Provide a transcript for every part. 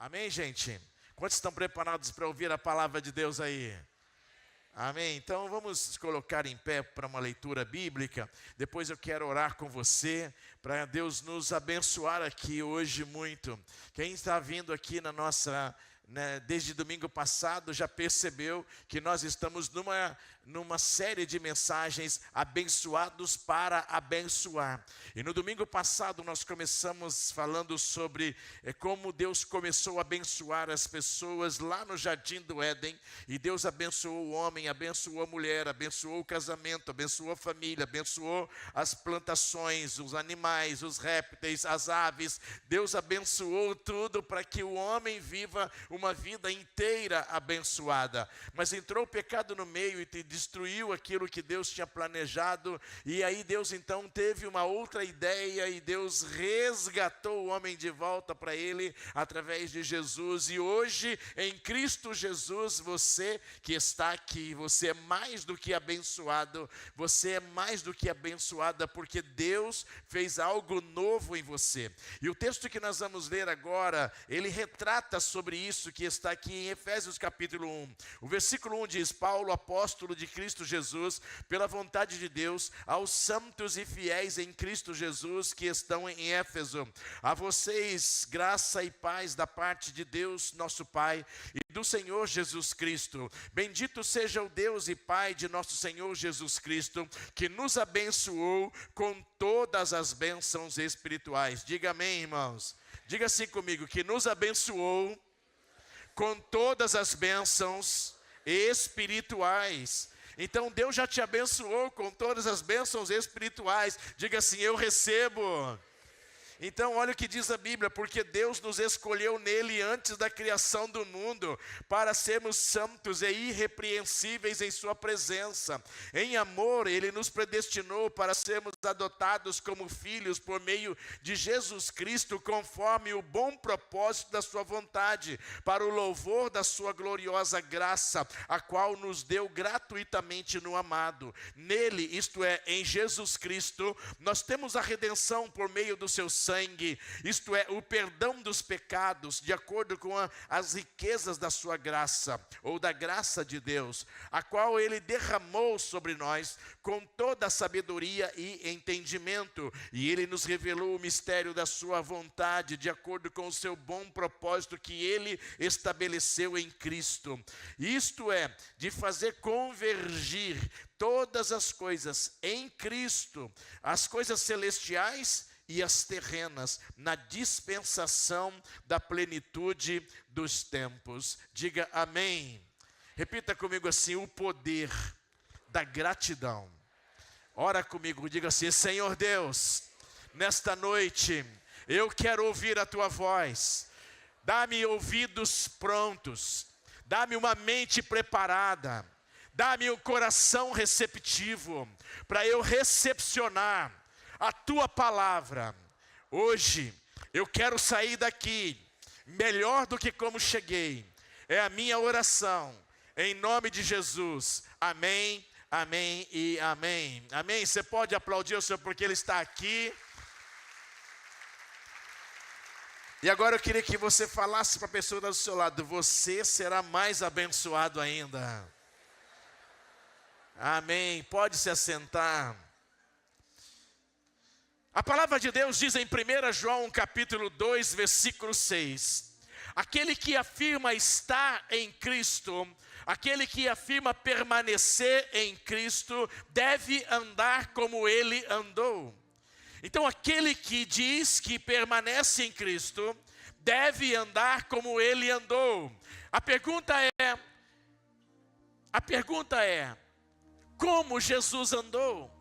Amém, gente? Quantos estão preparados para ouvir a palavra de Deus aí? Amém? Então vamos colocar em pé para uma leitura bíblica. Depois eu quero orar com você, para Deus nos abençoar aqui hoje muito. Quem está vindo aqui na nossa... desde domingo passado já percebeu que nós estamos numa série de mensagens abençoados para abençoar. E no domingo passado nós começamos falando sobre como Deus começou a abençoar as pessoas lá no Jardim do Éden. E Deus abençoou o homem, abençoou a mulher, abençoou o casamento, abençoou a família, abençoou as plantações, os animais, os répteis, as aves. Deus abençoou tudo para que o homem viva uma vida inteira abençoada. Mas entrou o pecado no meio e destruiu aquilo que Deus tinha planejado. E aí Deus então teve uma outra ideia e Deus resgatou o homem de volta para ele através de Jesus. E hoje em Cristo Jesus, você que está aqui, você é mais do que abençoado. Você é mais do que abençoada porque Deus fez algo novo em você. E o texto que nós vamos ler agora, ele retrata sobre isso que está aqui em Efésios capítulo 1. O versículo 1 diz: Paulo, apóstolo de Cristo Jesus, pela vontade de Deus, aos santos e fiéis em Cristo Jesus que estão em Éfeso. A vocês, graça e paz da parte de Deus, nosso Pai, e do Senhor Jesus Cristo. Bendito seja o Deus e Pai de nosso Senhor Jesus Cristo, que nos abençoou com todas as bênçãos espirituais. Diga amém, irmãos. Diga assim comigo, que nos abençoou com todas as bênçãos espirituais. Então Deus já te abençoou com todas as bênçãos espirituais. Diga assim, eu recebo. Então olha o que diz a Bíblia, porque Deus nos escolheu nele antes da criação do mundo, para sermos santos e irrepreensíveis em sua presença. Em amor, ele nos predestinou para sermos adotados como filhos por meio de Jesus Cristo, conforme o bom propósito da sua vontade, para o louvor da sua gloriosa graça, a qual nos deu gratuitamente no amado. Nele, isto é, em Jesus Cristo, nós temos a redenção por meio do seu sangue, isto é, o perdão dos pecados, de acordo com as riquezas da sua graça, ou da graça de Deus, a qual ele derramou sobre nós com toda a sabedoria e entendimento, e ele nos revelou o mistério da sua vontade, de acordo com o seu bom propósito que ele estabeleceu em Cristo. Isto é, de fazer convergir todas as coisas em Cristo, as coisas celestiais e as terrenas, na dispensação da plenitude dos tempos. Diga amém. Repita comigo assim, o poder da gratidão. Ora comigo, diga assim, Senhor Deus, nesta noite eu quero ouvir a tua voz. Dá-me ouvidos prontos, dá-me uma mente preparada, dá-me um coração receptivo, para eu recepcionar a tua palavra. Hoje eu quero sair daqui melhor do que como cheguei. É a minha oração, em nome de Jesus. Amém, amém e amém. Amém. Você pode aplaudir o Senhor porque Ele está aqui. E agora eu queria que você falasse para a pessoa do seu lado: você será mais abençoado ainda. Amém. Pode se assentar. A palavra de Deus diz em 1 João capítulo 2, versículo 6. Aquele que afirma estar em Cristo, aquele que afirma permanecer em Cristo, deve andar como ele andou. Então Aquele que diz que permanece em Cristo, deve andar como ele andou. A pergunta é, como Jesus andou?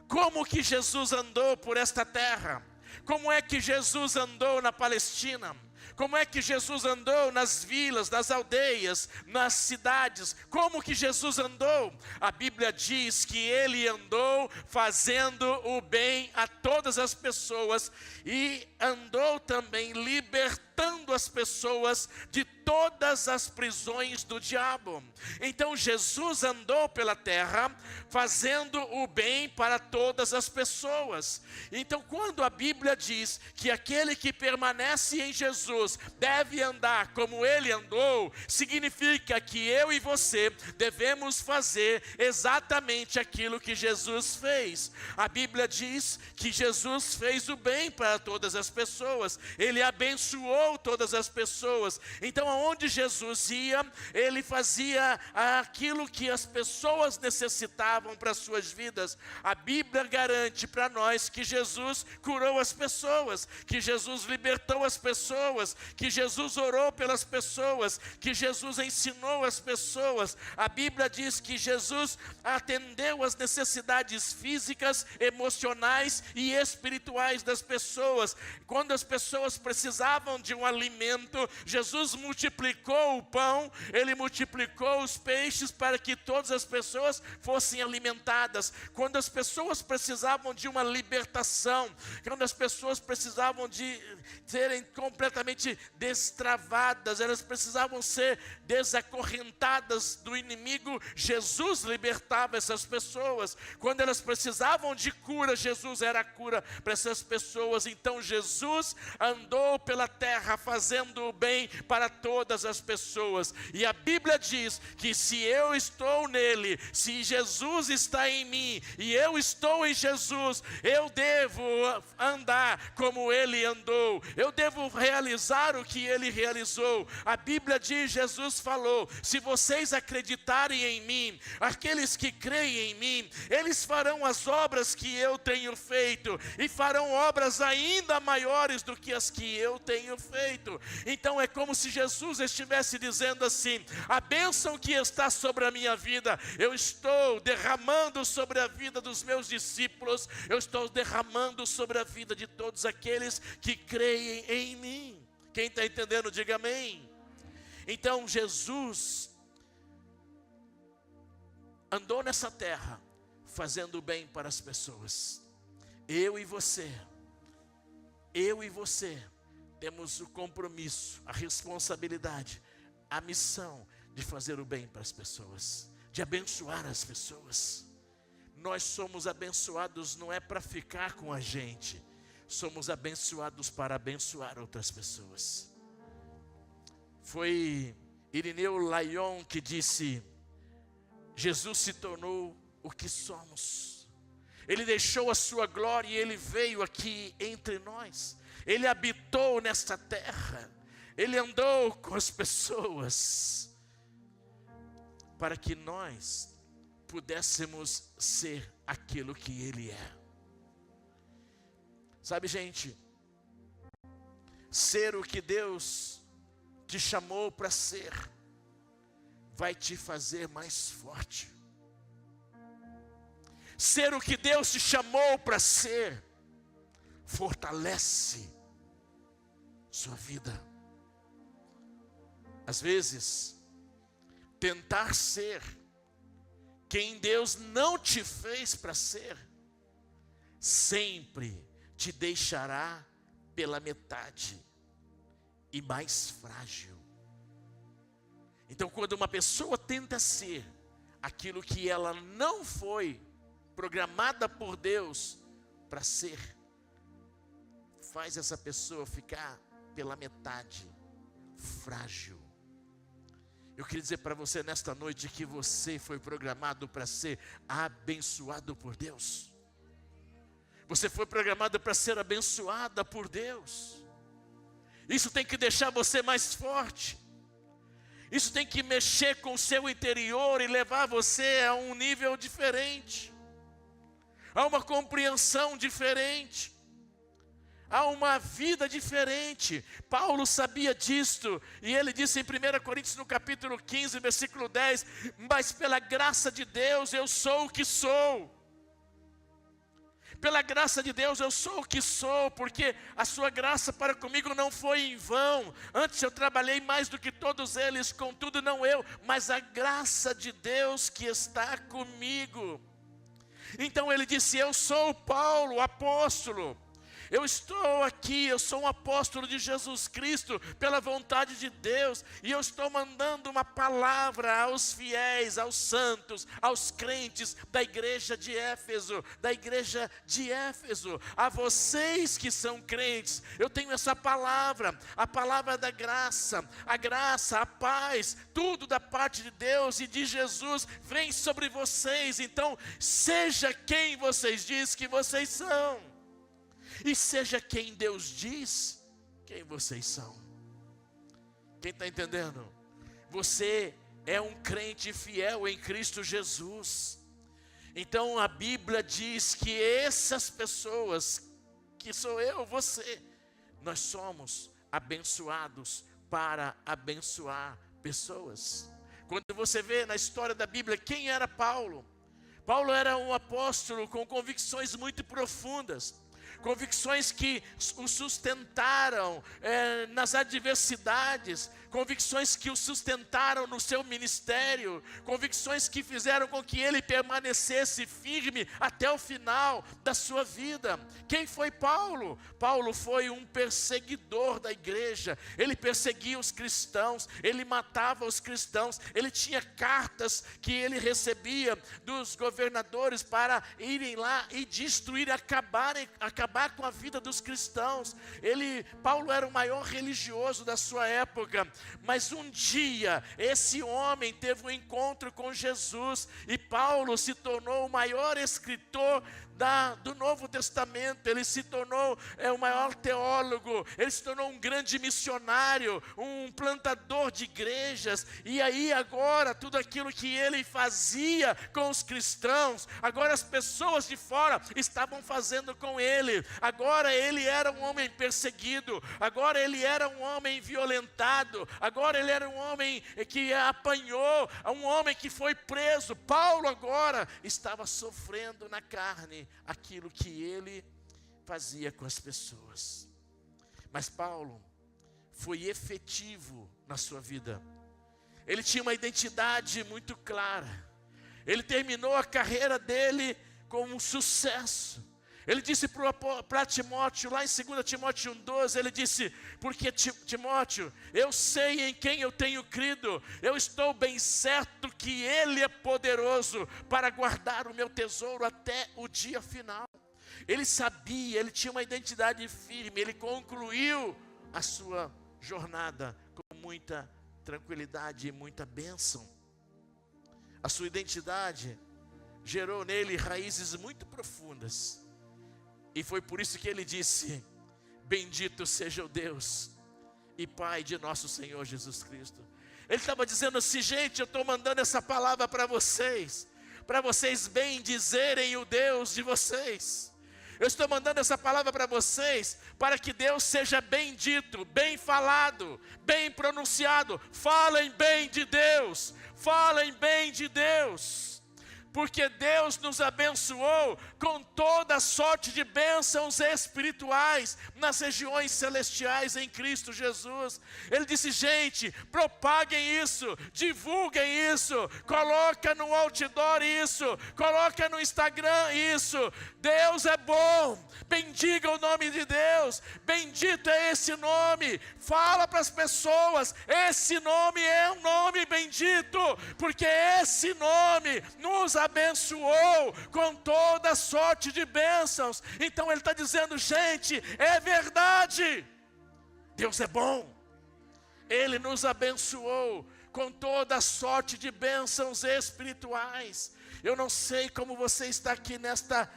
Como que Jesus andou por esta terra? Como é que Jesus andou na Palestina? Como é que Jesus andou nas vilas, nas aldeias, nas cidades? Como que Jesus andou? A Bíblia diz que ele andou fazendo o bem a todas as pessoas e andou também libertando libertando as pessoas de todas as prisões do diabo. Então Jesus andou pela terra fazendo o bem para todas as pessoas. Então quando a Bíblia diz que aquele que permanece em Jesus deve andar como ele andou, significa que eu e você devemos fazer exatamente aquilo que Jesus fez. A Bíblia diz que Jesus fez o bem para todas as pessoas, ele abençoou todas as pessoas. Então aonde Jesus ia, ele fazia aquilo que as pessoas necessitavam para as suas vidas. A Bíblia garante para nós que Jesus curou as pessoas, que Jesus libertou as pessoas, que Jesus orou pelas pessoas, que Jesus ensinou as pessoas. A Bíblia diz que Jesus atendeu as necessidades físicas, emocionais e espirituais das pessoas. Quando as pessoas precisavam de um alimento, Jesus multiplicou o pão, ele multiplicou os peixes para que todas as pessoas fossem alimentadas. Quando as pessoas precisavam de uma libertação, quando as pessoas precisavam de serem completamente destravadas, elas precisavam ser desacorrentadas do inimigo, Jesus libertava essas pessoas. Quando elas precisavam de cura, Jesus era a cura para essas pessoas. Então Jesus andou pela terra fazendo o bem para todas as pessoas. E a Bíblia diz que se eu estou nele, se Jesus está em mim e eu estou em Jesus, eu devo andar como ele andou, eu devo realizar o que ele realizou. A Bíblia diz, Jesus falou: se vocês acreditarem em mim, aqueles que creem em mim, eles farão as obras que eu tenho feito, e farão obras ainda maiores do que as que eu tenho feito. Então é como se Jesus estivesse dizendo assim: a bênção que está sobre a minha vida, eu estou derramando sobre a vida dos meus discípulos, eu estou derramando sobre a vida de todos aqueles que creem em mim. Quem está entendendo, diga amém. Então Jesus andou nessa terra fazendo bem para as pessoas. Eu e você temos o compromisso, a responsabilidade, a missão de fazer o bem para as pessoas, de abençoar as pessoas. Nós somos abençoados não é para ficar com a gente, somos abençoados para abençoar outras pessoas. Foi Irineu Lyon que disse: Jesus se tornou o que somos. Ele deixou a sua glória e ele veio aqui entre nós. Ele habitou nesta terra. Ele andou com as pessoas para que nós pudéssemos ser aquilo que ele é. Sabe, gente, ser o que Deus te chamou para ser vai te fazer mais forte. Ser o que Deus te chamou para ser fortalece sua vida. Às vezes, tentar ser quem Deus não te fez para ser, sempre te deixará pela metade e mais frágil. Então, quando uma pessoa tenta ser aquilo que ela não foi programada por Deus para ser, faz essa pessoa ficar pela metade, frágil. Eu queria dizer para você nesta noite que você foi programado para ser abençoado por Deus. Você foi programado para ser abençoada por Deus. Isso tem que deixar você mais forte. Isso tem que mexer com o seu interior e levar você a um nível diferente, a uma compreensão diferente, a uma vida diferente. Paulo sabia disto, e ele disse em 1 Coríntios no capítulo 15, versículo 10, mas pela graça de Deus eu sou o que sou. Pela graça de Deus eu sou o que sou, porque a sua graça para comigo não foi em vão. Antes eu trabalhei mais do que todos eles, contudo não eu, mas a graça de Deus que está comigo. Então ele disse: eu sou Paulo, apóstolo. Eu estou aqui, eu sou um apóstolo de Jesus Cristo, pela vontade de Deus, e eu estou mandando uma palavra aos fiéis, aos santos, aos crentes da igreja de Éfeso, a vocês que são crentes. Eu tenho essa palavra, a palavra da graça, a paz, tudo da parte de Deus e de Jesus vem sobre vocês. Então, seja quem vocês dizem que vocês são. E seja quem Deus diz quem vocês são. Quem está entendendo? Você é um crente fiel em Cristo Jesus. Então a Bíblia diz que essas pessoas, que sou eu, você, nós somos abençoados para abençoar pessoas. Quando você vê na história da Bíblia, quem era Paulo? Paulo era um apóstolo com convicções muito profundas. Convicções que o sustentaram nas adversidades, convicções que o sustentaram no seu ministério, convicções que fizeram com que ele permanecesse firme até o final da sua vida. Quem foi Paulo? Paulo foi um perseguidor da igreja. Ele perseguia os cristãos, ele matava os cristãos, ele tinha cartas que ele recebia dos governadores para irem lá e destruir, acabar com a vida dos cristãos. Paulo era o maior religioso da sua época, mas um dia esse homem teve um encontro com Jesus e Paulo se tornou o maior escritor do Novo Testamento. Ele se tornou o maior teólogo, ele se tornou um grande missionário, um plantador de igrejas. E aí agora tudo aquilo que ele fazia com os cristãos, agora as pessoas de fora estavam fazendo com ele. Agora ele era um homem perseguido, agora ele era um homem violentado, agora ele era um homem que apanhou, um homem que foi preso. Paulo agora estava sofrendo na carne aquilo que ele fazia com as pessoas. Mas Paulo foi efetivo na sua vida. Ele tinha uma identidade muito clara. Ele terminou a carreira dele com um sucesso. Ele disse para Timóteo, lá em 2 Timóteo 1,12, ele disse: porque Timóteo, eu sei em quem eu tenho crido, eu estou bem certo que Ele é poderoso para guardar o meu tesouro até o dia final. Ele sabia, ele tinha uma identidade firme, ele concluiu a sua jornada com muita tranquilidade e muita bênção. A sua identidade gerou nele raízes muito profundas. E foi por isso que ele disse: bendito seja o Deus e Pai de nosso Senhor Jesus Cristo. Ele estava dizendo assim: gente, eu estou mandando essa palavra para vocês bendizerem o Deus de vocês. Eu estou mandando essa palavra para vocês, para que Deus seja bendito, bem falado, bem pronunciado. Falem bem de Deus, falem bem de Deus. Porque Deus nos abençoou com toda sorte de bênçãos espirituais nas regiões celestiais em Cristo Jesus. Ele disse: gente, propaguem isso, divulguem isso, coloca no outdoor isso, coloca no Instagram isso. Deus é bom, bendiga o nome de Deus, bendito é esse nome. Fala para as pessoas: esse nome é um nome bendito, porque esse nome nos abençoou com toda sorte de bênçãos. Então ele está dizendo: gente, é verdade, Deus é bom, Ele nos abençoou com toda sorte de bênçãos espirituais. Eu não sei como você está aqui nesta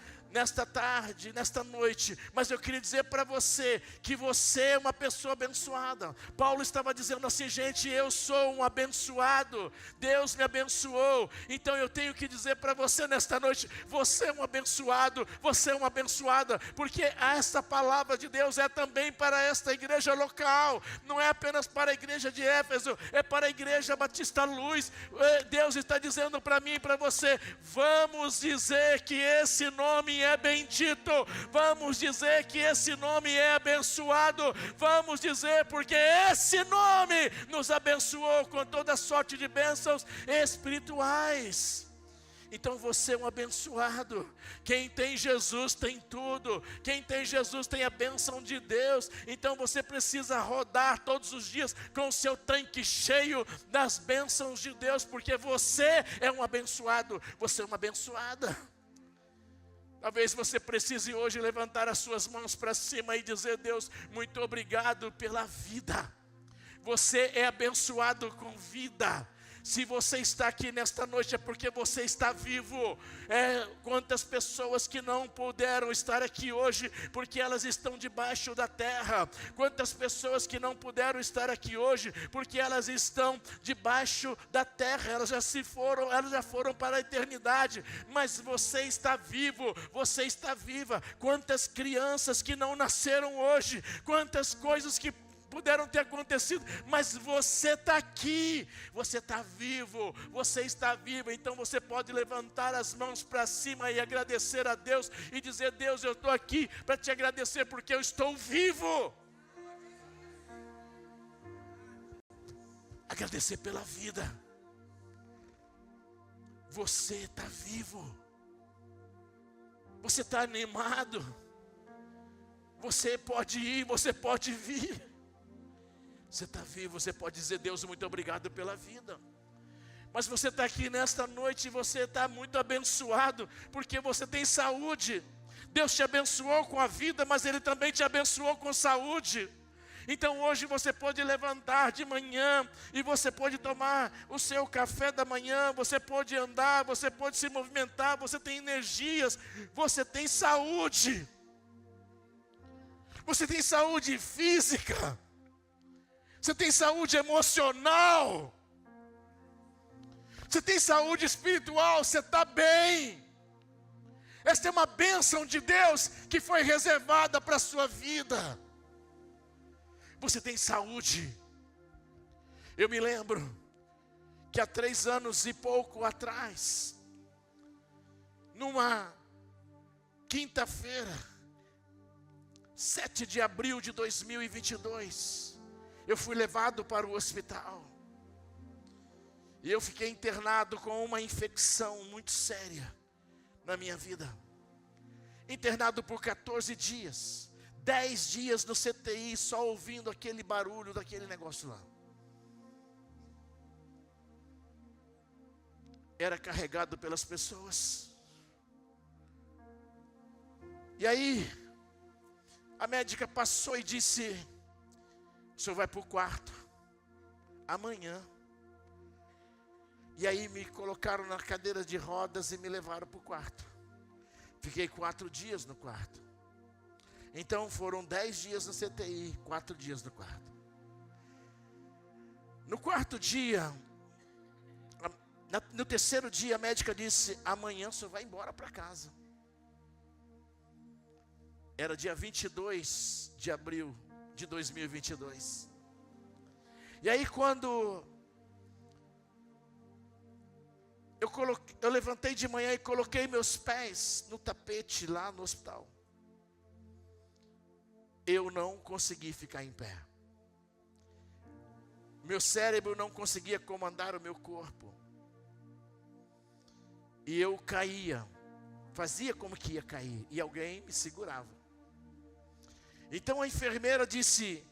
tarde, nesta noite, mas eu queria dizer para você que você é uma pessoa abençoada. Paulo estava dizendo assim: gente, eu sou um abençoado, Deus me abençoou. Então eu tenho que dizer para você nesta noite: você é um abençoado, você é uma abençoada, porque esta palavra de Deus é também para esta igreja local, não é apenas para a igreja de Éfeso, é para a igreja Batista Luz. Deus está dizendo para mim e para você: vamos dizer que esse nome é bendito, vamos dizer que esse nome é abençoado, vamos dizer, porque esse nome nos abençoou com toda sorte de bênçãos espirituais. Então você é um abençoado. Quem tem Jesus tem tudo. Quem tem Jesus tem a bênção de Deus. Então você precisa rodar todos os dias com o seu tanque cheio das bênçãos de Deus, porque você é um abençoado, você é uma abençoada. Talvez você precise hoje levantar as suas mãos para cima e dizer: Deus, muito obrigado pela vida. Você é abençoado com vida. Se você está aqui nesta noite é porque você está vivo. Quantas pessoas que não puderam estar aqui hoje porque elas estão debaixo da terra. Quantas pessoas que não puderam estar aqui hoje porque elas estão debaixo da terra. Elas já foram para a eternidade. Mas você está vivo, você está viva. Quantas crianças que não nasceram hoje. Quantas coisas que puderam ter acontecido, mas você está aqui, você está vivo, você está vivo. Então você pode levantar as mãos para cima e agradecer a Deus e dizer: Deus, eu estou aqui para te agradecer porque eu estou vivo. Agradecer pela vida. Você está vivo, você está animado, você pode ir, você pode vir. Você está vivo, você pode dizer: Deus, muito obrigado pela vida. Mas você está aqui nesta noite e você está muito abençoado, porque você tem saúde. Deus te abençoou com a vida, mas Ele também te abençoou com saúde. Então hoje você pode levantar de manhã e você pode tomar o seu café da manhã, você pode andar, você pode se movimentar, você tem energias, você tem saúde. Você tem saúde física. Você tem saúde emocional. Você tem saúde espiritual. Você está bem. Esta é uma bênção de Deus que foi reservada para a sua vida. Você tem saúde. Eu me lembro que há 3 anos e pouco atrás, numa quinta-feira, 7 de abril de 2022, eu fui levado para o hospital. E eu fiquei internado com uma infecção muito séria na minha vida. Internado por 14 dias. 10 dias no CTI, só ouvindo aquele barulho daquele negócio lá. Era carregado pelas pessoas. E aí, a médica passou e disse: o senhor vai para o quarto amanhã. E aí me colocaram na cadeira de rodas e me levaram para o quarto. Fiquei 4 dias no quarto. Então foram 10 dias no CTI, 4 dias no quarto. No quarto dia, no terceiro dia, a médica disse: amanhã o senhor vai embora para casa. Era dia 22 de abril de 2022. E aí quando eu levantei de manhã e coloquei meus pés no tapete lá no hospital, eu não consegui ficar em pé. Meu cérebro não conseguia comandar o meu corpo. E eu caía, fazia como que ia cair, e alguém me segurava. Então a enfermeira disse: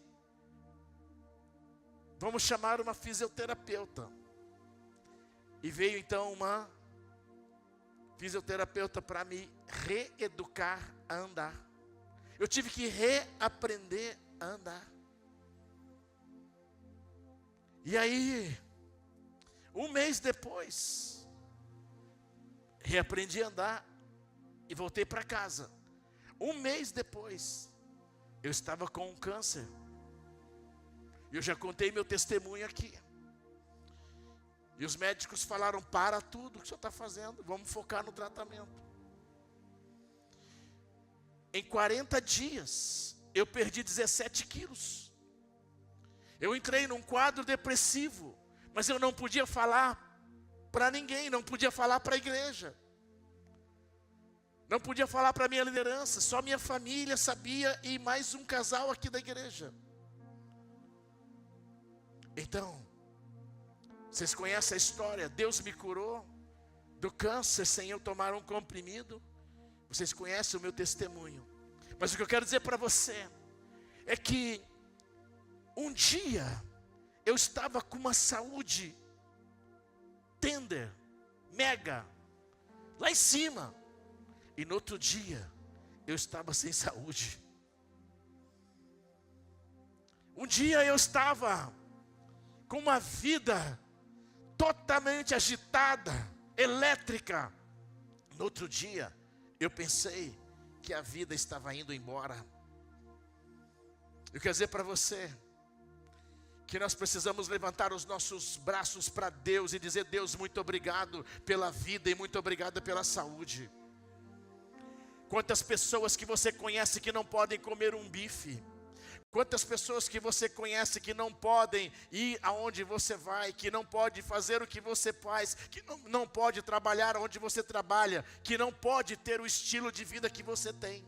vamos chamar uma fisioterapeuta. E veio então uma fisioterapeuta para me reeducar a andar. Eu tive que reaprender a andar. E aí, um mês depois, reaprendi a andar e voltei para casa. Um mês depois, eu estava com um câncer. Eu já contei meu testemunho aqui. E os médicos falaram: para tudo o que o senhor está fazendo, vamos focar no tratamento. Em 40 dias, eu perdi 17 quilos. Eu entrei num quadro depressivo, mas eu não podia falar para ninguém, não podia falar para a igreja. Não podia falar para a minha liderança, só minha família sabia e mais um casal aqui da igreja. Então, vocês conhecem a história, Deus me curou, do câncer sem eu tomar um comprimido. Vocês conhecem o meu testemunho. Mas o que eu quero dizer para você é que um dia eu estava com uma saúde tender, mega, lá em cima. E no outro dia eu estava sem saúde. Um dia eu estava com uma vida totalmente agitada, elétrica. No outro dia eu pensei que a vida estava indo embora. Eu quero dizer para você que nós precisamos levantar os nossos braços para Deus e dizer: Deus, muito obrigado pela vida e muito obrigado pela saúde. Quantas pessoas que você conhece que não podem comer um bife? Quantas pessoas que você conhece que não podem ir aonde você vai, que não pode fazer o que você faz, que não pode trabalhar onde você trabalha, que não pode ter o estilo de vida que você tem?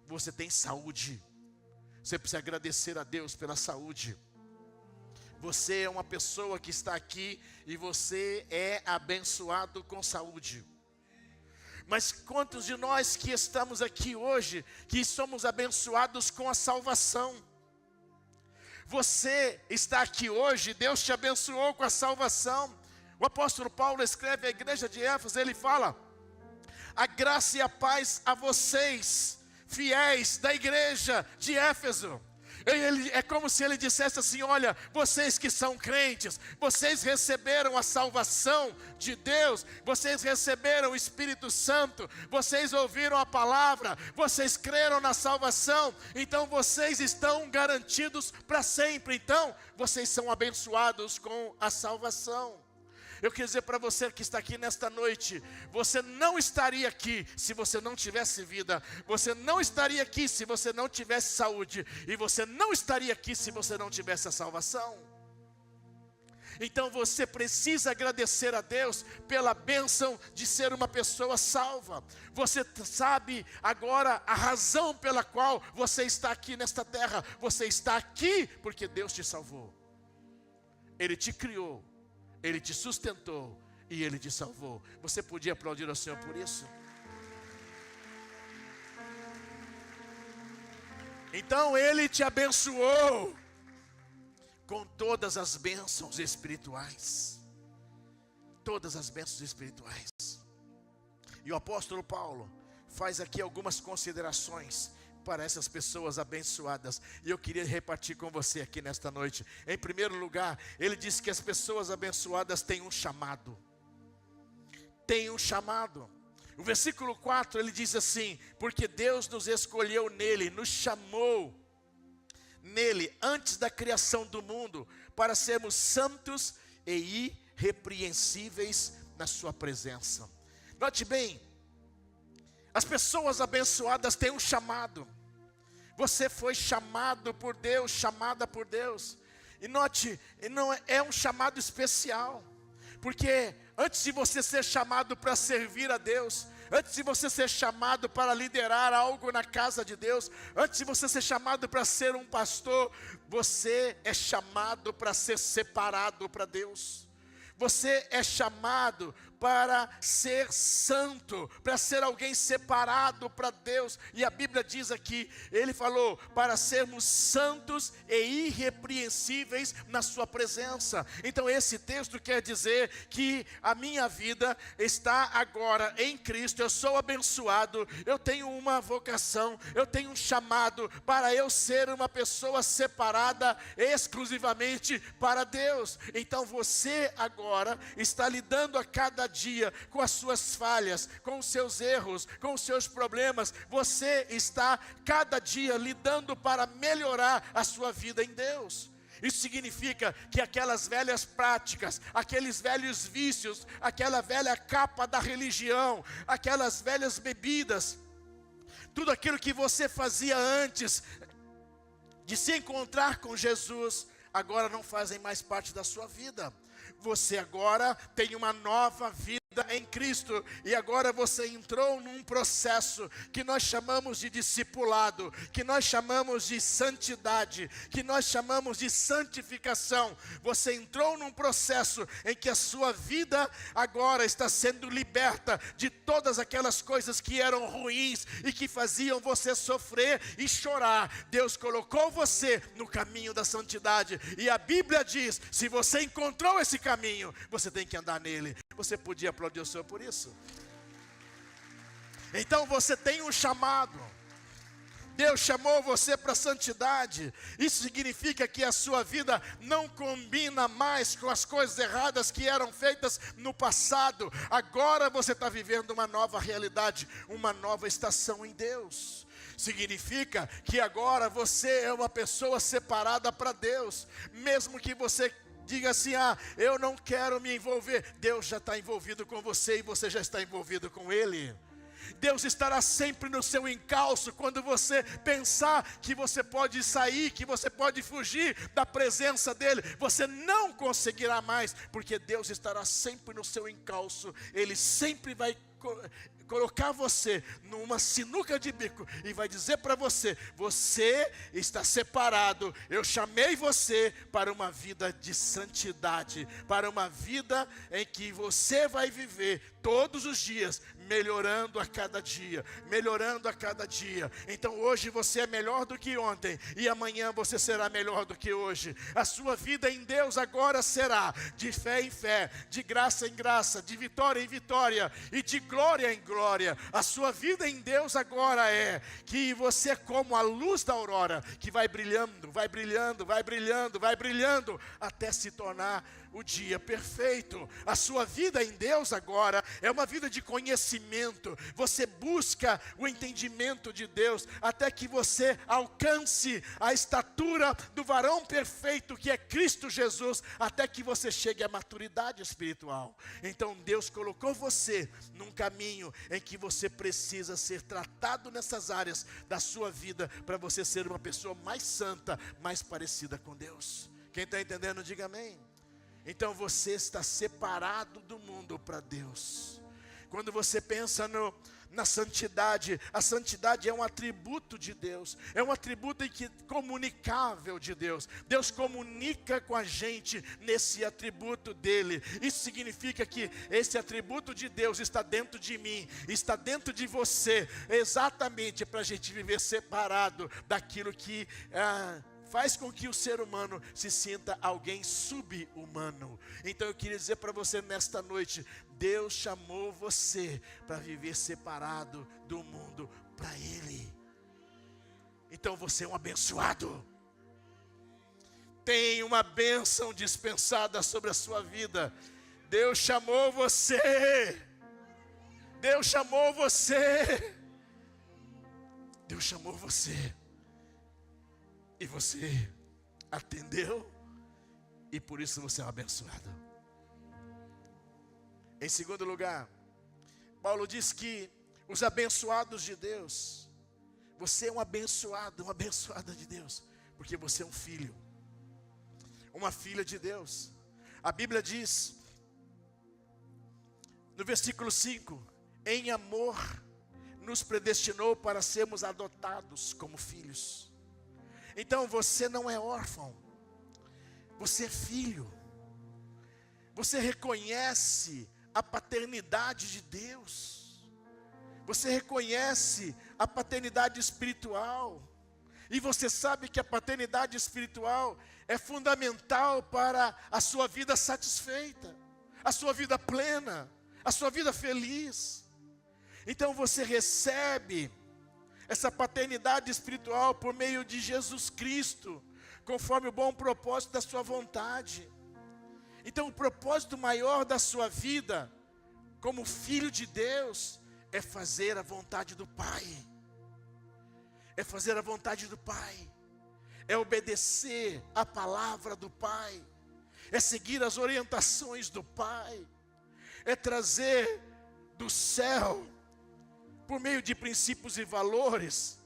Você tem saúde. Você precisa agradecer a Deus pela saúde. Você é uma pessoa que está aqui e você é abençoado com saúde. Mas quantos de nós que estamos aqui hoje, que somos abençoados com a salvação? Você está aqui hoje, Deus te abençoou com a salvação. O apóstolo Paulo escreve à igreja de Éfeso, ele fala: a graça e a paz a vocês, fiéis da igreja de Éfeso. É como se ele dissesse assim: olha, vocês que são crentes, vocês receberam a salvação de Deus, vocês receberam o Espírito Santo, vocês ouviram a palavra, vocês creram na salvação, então vocês estão garantidos para sempre. Então, vocês são abençoados com a salvação. Eu quero dizer para você que está aqui nesta noite, você não estaria aqui se você não tivesse vida, você não estaria aqui se você não tivesse saúde, e você não estaria aqui se você não tivesse a salvação. Então você precisa agradecer a Deus pela bênção de ser uma pessoa salva. Você sabe agora a razão pela qual você está aqui nesta terra. Você está aqui porque Deus te salvou. Ele te criou, Ele te sustentou e Ele te salvou. Você podia aplaudir ao Senhor por isso? Então Ele te abençoou com todas as bênçãos espirituais. Todas as bênçãos espirituais. E o apóstolo Paulo faz aqui algumas considerações para essas pessoas abençoadas, e eu queria repartir com você aqui nesta noite. Em primeiro lugar, ele diz que as pessoas abençoadas têm um chamado. Tem um chamado. O versículo 4 ele diz assim: porque Deus nos escolheu nele, nos chamou nele antes da criação do mundo, para sermos santos e irrepreensíveis na sua presença. Note bem, as pessoas abençoadas têm um chamado. Você foi chamado por Deus, chamada por Deus. E note, não é um chamado especial. Porque antes de você ser chamado para servir a Deus, antes de você ser chamado para liderar algo na casa de Deus, antes de você ser chamado para ser um pastor, você é chamado para ser separado para Deus. Você é chamado para ser santo, para ser alguém separado para Deus. E a Bíblia diz aqui, ele falou, para sermos santos e irrepreensíveis na sua presença. Então esse texto quer dizer que a minha vida está agora em Cristo. Eu sou abençoado, eu tenho uma vocação, eu tenho um chamado para eu ser uma pessoa separada exclusivamente para Deus. Então você agora está lidando a cada dia com as suas falhas, com os seus erros, com os seus problemas. Você está cada dia lidando para melhorar a sua vida em Deus. Isso significa que aquelas velhas práticas, aqueles velhos vícios, aquela velha capa da religião, aquelas velhas bebidas, tudo aquilo que você fazia antes de se encontrar com Jesus, agora não fazem mais parte da sua vida. Você agora tem uma nova vida em Cristo, e agora você entrou num processo que nós chamamos de discipulado, que nós chamamos de santidade, que nós chamamos de santificação. Você entrou num processo em que a sua vida agora está sendo liberta de todas aquelas coisas que eram ruins e que faziam você sofrer e chorar. Deus colocou você no caminho da santidade, e a Bíblia diz, se você encontrou esse caminho, você tem que andar nele. Você podia aplaudir o Senhor por isso? Então você tem um chamado. Deus chamou você para a santidade. Isso significa que a sua vida não combina mais com as coisas erradas que eram feitas no passado. Agora você está vivendo uma nova realidade, uma nova estação em Deus. Significa que agora você é uma pessoa separada para Deus. Mesmo que você diga assim, eu não quero me envolver, Deus já está envolvido com você e você já está envolvido com Ele. Deus estará sempre no seu encalço. Quando você pensar que você pode sair, que você pode fugir da presença dEle, você não conseguirá mais, porque Deus estará sempre no seu encalço. Ele sempre vai colocar você numa sinuca de bico e vai dizer para você, você está separado, eu chamei você para uma vida de santidade, para uma vida em que você vai viver todos os dias, melhorando a cada dia, melhorando a cada dia. Então hoje você é melhor do que ontem, e amanhã você será melhor do que hoje. A sua vida em Deus agora será de fé em fé, de graça em graça, de vitória em vitória e de glória em glória. A sua vida em Deus agora é que você é como a luz da aurora, que vai brilhando, vai brilhando, vai brilhando, vai brilhando, até se tornar o dia perfeito. A sua vida em Deus agora é uma vida de conhecimento. Você busca o entendimento de Deus até que você alcance a estatura do varão perfeito que é Cristo Jesus, até que você chegue à maturidade espiritual. Então Deus colocou você num caminho em que você precisa ser tratado nessas áreas da sua vida, para você ser uma pessoa mais santa, mais parecida com Deus. Quem está entendendo, diga amém. Então você está separado do mundo para Deus. Quando você pensa na santidade, a santidade é um atributo de Deus, é um atributo comunicável de Deus. Deus comunica com a gente nesse atributo dele. Isso significa que esse atributo de Deus está dentro de mim, está dentro de você, exatamente para a gente viver separado daquilo que faz com que o ser humano se sinta alguém sub-humano. Então eu queria dizer para você nesta noite, Deus chamou você para viver separado do mundo para Ele. Então você é um abençoado. Tem uma bênção dispensada sobre a sua vida. Deus chamou você. Deus chamou você. Deus chamou você. E você atendeu, e por isso você é um abençoado. Em segundo lugar, Paulo diz que os abençoados de Deus, você é um abençoado, uma abençoada de Deus, porque você é um filho, uma filha de Deus. A Bíblia diz, no versículo 5, em amor nos predestinou para sermos adotados como filhos. Então você não é órfão, você é filho. Você reconhece a paternidade de Deus, você reconhece a paternidade espiritual, e você sabe que a paternidade espiritual é fundamental para a sua vida satisfeita, a sua vida plena, a sua vida feliz. Então você recebe essa paternidade espiritual por meio de Jesus Cristo, conforme o bom propósito da sua vontade. Então o propósito maior da sua vida, como filho de Deus, é fazer a vontade do Pai. É fazer a vontade do Pai. É obedecer a palavra do Pai. É seguir as orientações do Pai. É trazer do céu, por meio de princípios e valores,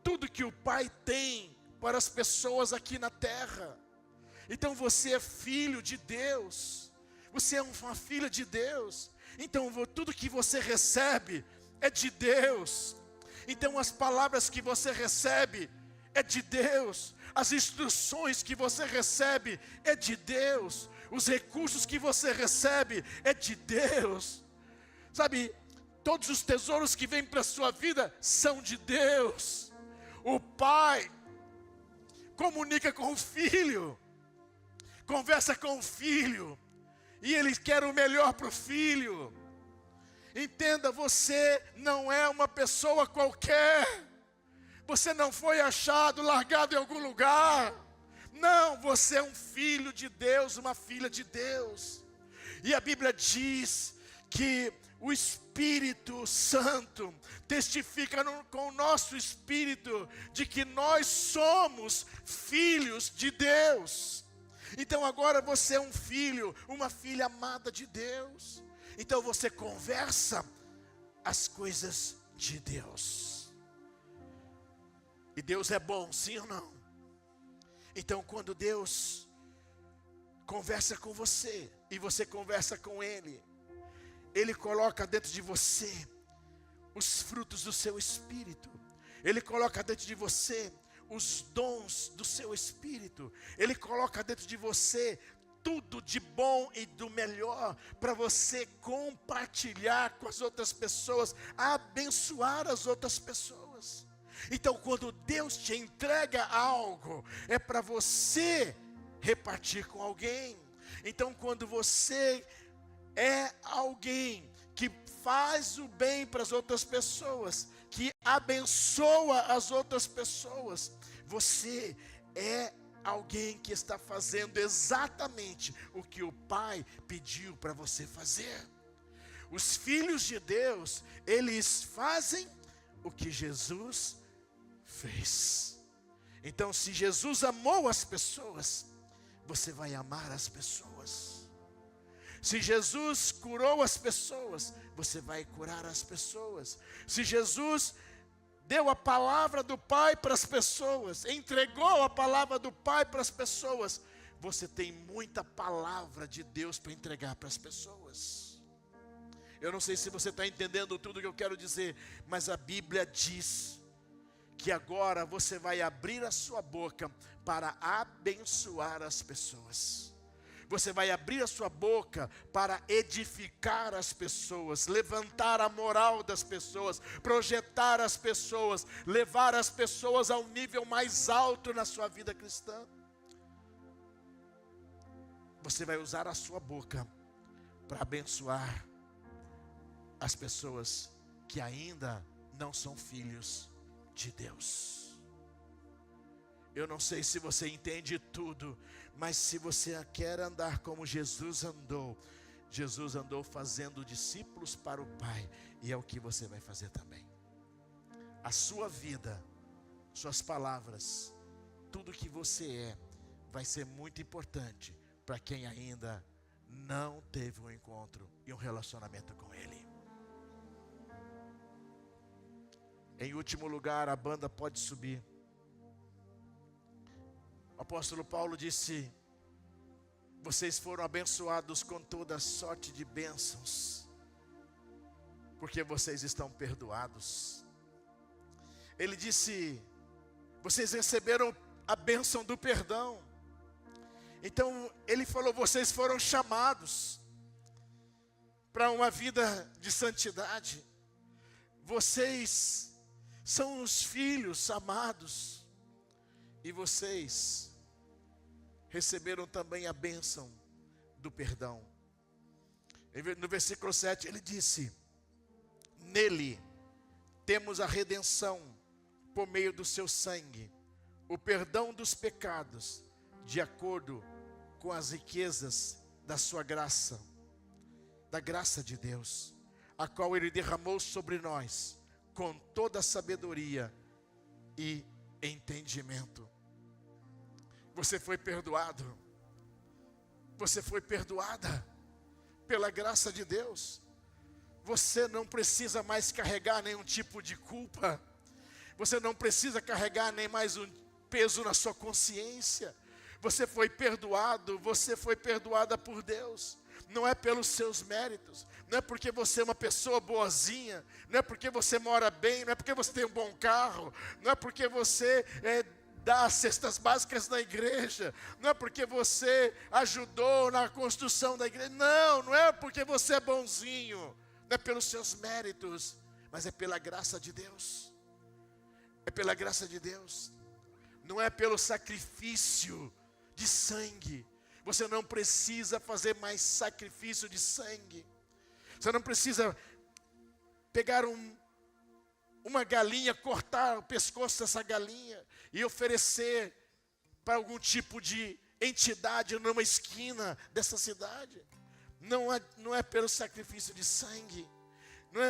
tudo que o Pai tem para as pessoas aqui na terra. Então você é filho de Deus, você é uma filha de Deus, Então tudo que você recebe é de Deus. Então as palavras que você recebe é de Deus. As instruções que você recebe é de Deus. Os recursos que você recebe é de Deus. Sabe, todos os tesouros que vêm para a sua vida são de Deus. O Pai comunica com o Filho, conversa com o Filho, e Ele quer o melhor para o Filho. Entenda, você não é uma pessoa qualquer. Você não foi achado, largado em algum lugar. Não, você é um filho de Deus, uma filha de Deus. E a Bíblia diz que o Espírito Santo testifica com o nosso espírito de que nós somos filhos de Deus. Então agora você é um filho, uma filha amada de Deus. Então você conversa as coisas de Deus. E Deus é bom, sim ou não? Então quando Deus conversa com você e você conversa com Ele, Ele coloca dentro de você os frutos do seu espírito. Ele coloca dentro de você os dons do seu espírito. Ele coloca dentro de você tudo de bom e do melhor para você compartilhar com as outras pessoas, abençoar as outras pessoas. Então, quando Deus te entrega algo, é para você repartir com alguém. Então, quando você é alguém que faz o bem para as outras pessoas, que abençoa as outras pessoas, você é alguém que está fazendo exatamente o que o Pai pediu para você fazer. Os filhos de Deus, eles fazem o que Jesus fez. Então, se Jesus amou as pessoas, você vai amar as pessoas. Se Jesus curou as pessoas, você vai curar as pessoas. Se Jesus deu a palavra do Pai para as pessoas, entregou a palavra do Pai para as pessoas, você tem muita palavra de Deus para entregar para as pessoas. Eu não sei se você está entendendo tudo que eu quero dizer, mas a Bíblia diz que agora você vai abrir a sua boca para abençoar as pessoas. Você vai abrir a sua boca para edificar as pessoas, levantar a moral das pessoas, projetar as pessoas, levar as pessoas ao nível mais alto na sua vida cristã. Você vai usar a sua boca para abençoar as pessoas que ainda não são filhos de Deus. Eu não sei se você entende tudo, mas se você quer andar como Jesus andou fazendo discípulos para o Pai, e é o que você vai fazer também. A sua vida, suas palavras, tudo que você é, vai ser muito importante para quem ainda não teve um encontro e um relacionamento com Ele. Em último lugar, a banda pode subir. O apóstolo Paulo disse: vocês foram abençoados com toda sorte de bênçãos, porque vocês estão perdoados. Ele disse: vocês receberam a bênção do perdão. Então ele falou: vocês foram chamados para uma vida de santidade. Vocês são os filhos amados. E vocês receberam também a bênção do perdão. No versículo 7 ele disse: nele temos a redenção por meio do seu sangue, o perdão dos pecados, de acordo com as riquezas da sua graça, da graça de Deus, a qual Ele derramou sobre nós, com toda a sabedoria e entendimento. Você foi perdoado. Você foi perdoada pela graça de Deus. Você não precisa mais carregar nenhum tipo de culpa. Você não precisa carregar nem mais um peso na sua consciência. Você foi perdoado, você foi perdoada por Deus. não é pelos seus méritos, não é porque você é uma pessoa boazinha, não é porque você mora bem, não é porque você tem um bom carro, não é porque você dá as cestas básicas na igreja, não é porque você ajudou na construção da igreja, não é porque você é bonzinho, não é pelos seus méritos, mas é pela graça de Deus. É pela graça de Deus. Não é pelo sacrifício de sangue. Você não precisa fazer mais sacrifício de sangue. Você não precisa pegar uma galinha, cortar o pescoço dessa galinha e oferecer para algum tipo de entidade numa esquina dessa cidade. Não é pelo sacrifício de sangue.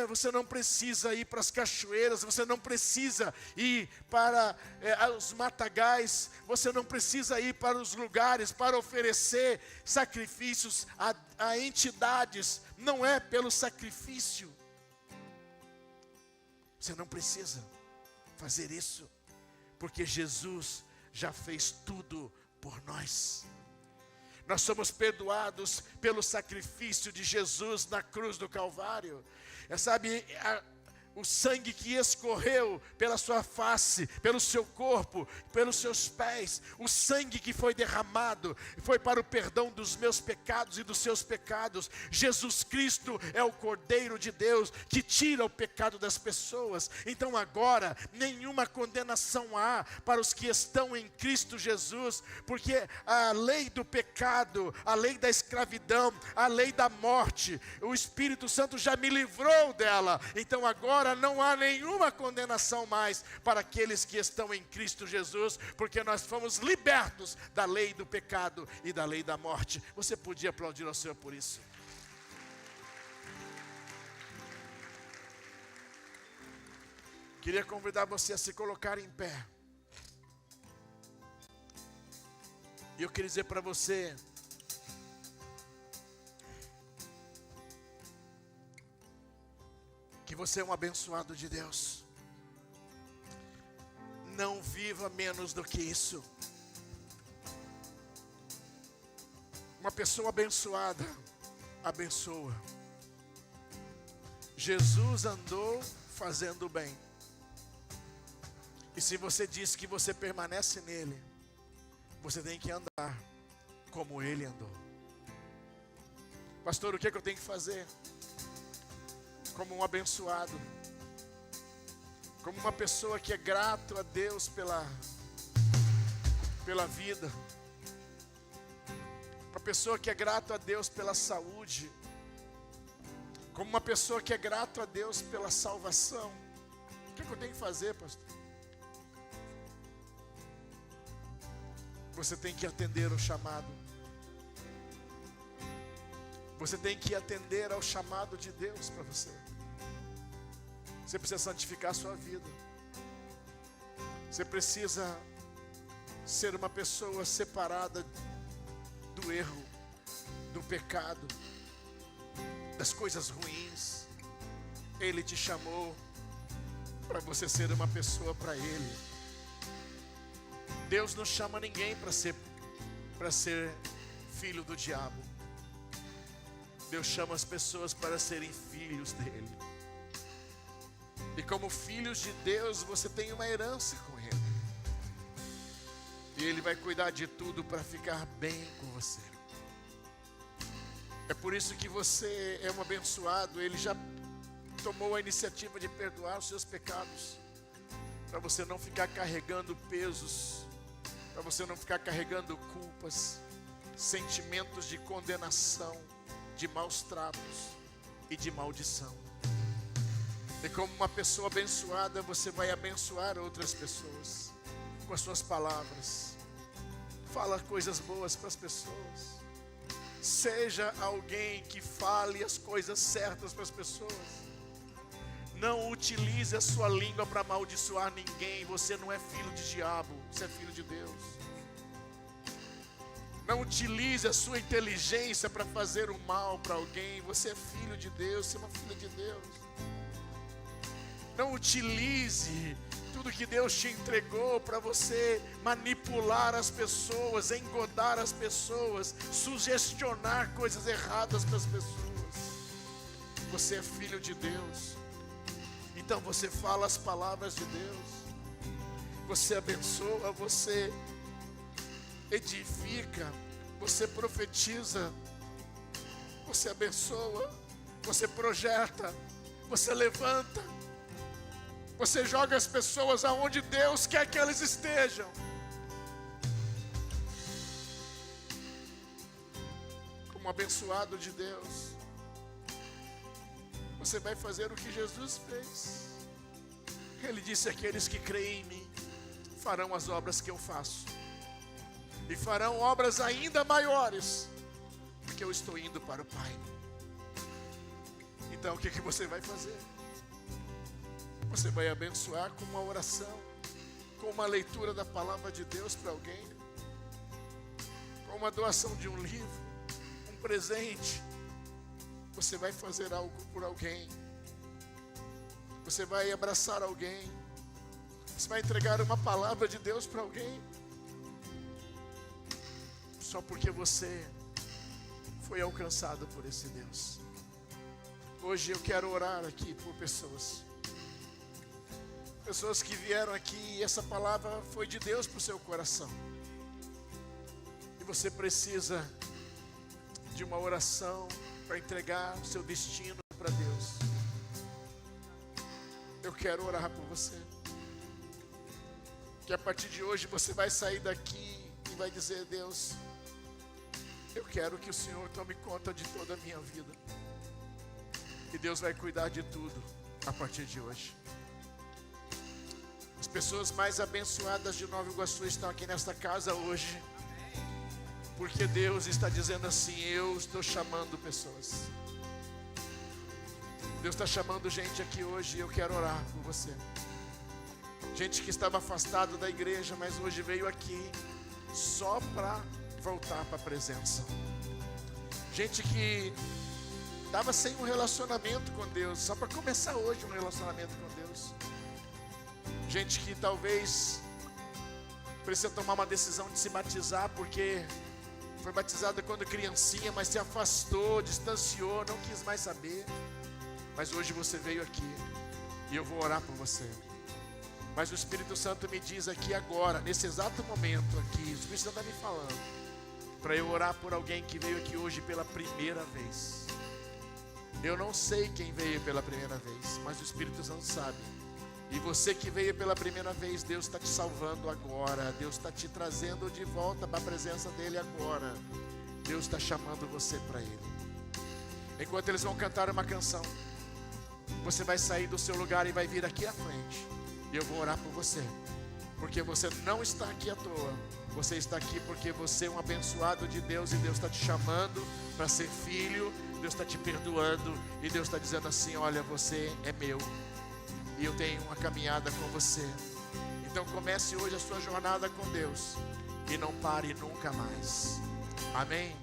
Você não precisa ir para as cachoeiras, você não precisa ir para os matagais, você não precisa ir para os lugares para oferecer sacrifícios a entidades, não é pelo sacrifício. Você não precisa fazer isso, porque Jesus já fez tudo por nós. Nós somos perdoados pelo sacrifício de Jesus na cruz do Calvário. O sangue que escorreu pela sua face, pelo seu corpo, pelos seus pés, o sangue que foi derramado, foi para o perdão dos meus pecados e dos seus pecados. Jesus Cristo é o Cordeiro de Deus que tira o pecado das pessoas. Então agora, nenhuma condenação há para os que estão em Cristo Jesus, porque a lei do pecado, a lei da escravidão, a lei da morte, o Espírito Santo já me livrou dela. Então agora não há nenhuma condenação mais para aqueles que estão em Cristo Jesus, porque nós fomos libertos da lei do pecado e da lei da morte. Você podia aplaudir ao Senhor por isso? Queria convidar você a se colocar em pé. E eu queria dizer para você que você é um abençoado de Deus. Não viva menos do que isso. Uma pessoa abençoada abençoa. Jesus andou fazendo bem. E se você diz que você permanece nele, você tem que andar como ele andou. Pastor, o que é que eu tenho que fazer? Como um abençoado, como uma pessoa que é grato a Deus pela vida, uma pessoa que é grato a Deus pela saúde, como uma pessoa que é grato a Deus pela salvação. O que é que eu tenho que fazer, pastor? Você tem que atender o chamado. Você tem que atender ao chamado de Deus para você. Você precisa santificar a sua vida. Você precisa ser uma pessoa separada do erro, do pecado, das coisas ruins. Ele te chamou para você ser uma pessoa para Ele. Deus não chama ninguém para ser filho do diabo. Deus chama as pessoas para serem filhos dele. E como filhos de Deus, você tem uma herança com Ele. E Ele vai cuidar de tudo para ficar bem com você. É por isso que você é um abençoado. Ele já tomou a iniciativa de perdoar os seus pecados, para você não ficar carregando pesos, para você não ficar carregando culpas, sentimentos de condenação, de maus tratos e de maldição. E como uma pessoa abençoada, você vai abençoar outras pessoas com as suas palavras. Fala coisas boas para as pessoas. Seja alguém que fale as coisas certas para as pessoas. Não utilize a sua língua para amaldiçoar ninguém. Você não é filho de diabo, você é filho de Deus. Não utilize a sua inteligência para fazer o mal para alguém. Você é filho de Deus, você é uma filha de Deus. Não utilize tudo que Deus te entregou para você manipular as pessoas, engodar as pessoas, sugestionar coisas erradas para as pessoas. Você é filho de Deus, então você fala as palavras de Deus, você abençoa, você edifica, você profetiza, você abençoa, você projeta, você levanta, você joga as pessoas aonde Deus quer que elas estejam. Como abençoado de Deus, você vai fazer o que Jesus fez. Ele disse: aqueles que creem em mim farão as obras que eu faço, e farão obras ainda maiores, porque eu estou indo para o Pai. Então o que você vai fazer? Você vai abençoar com uma oração, com uma leitura da palavra de Deus para alguém, com uma doação de um livro, um presente. Você vai fazer algo por alguém, você vai abraçar alguém, você vai entregar uma palavra de Deus para alguém, só porque você foi alcançado por esse Deus. Hoje eu quero orar aqui por pessoas que vieram aqui e essa palavra foi de Deus para o seu coração, e você precisa de uma oração para entregar o seu destino para Deus. Eu quero orar por você, que a partir de hoje você vai sair daqui e vai dizer: Deus, eu quero que o Senhor tome conta de toda a minha vida, e Deus vai cuidar de tudo a partir de hoje. As pessoas mais abençoadas de Nova Iguaçu estão aqui nesta casa hoje, porque Deus está dizendo assim: eu estou chamando pessoas. Deus está chamando gente aqui hoje, e eu quero orar por você. Gente que estava afastado da igreja, mas hoje veio aqui só para voltar para a presença. Gente que estava sem um relacionamento com Deus, só para começar hoje um relacionamento com Deus. Gente que talvez precisa tomar uma decisão de se batizar, porque foi batizada quando criancinha, mas se afastou, distanciou, não quis mais saber. Mas hoje você veio aqui e eu vou orar por você. Mas o Espírito Santo me diz aqui agora, nesse exato momento aqui, o Espírito Santo está me falando para eu orar por alguém que veio aqui hoje pela primeira vez. Eu não sei quem veio pela primeira vez, mas o Espírito Santo sabe. E você que veio pela primeira vez, Deus está te salvando agora. Deus está te trazendo de volta para a presença dEle agora. Deus está chamando você para Ele. Enquanto eles vão cantar uma canção, você vai sair do seu lugar e vai vir aqui à frente. E eu vou orar por você, porque você não está aqui à toa. Você está aqui porque você é um abençoado de Deus, e Deus está te chamando para ser filho. Deus está te perdoando, e Deus está dizendo assim: olha, você é meu, e eu tenho uma caminhada com você. Então comece hoje a sua jornada com Deus, e não pare nunca mais. Amém?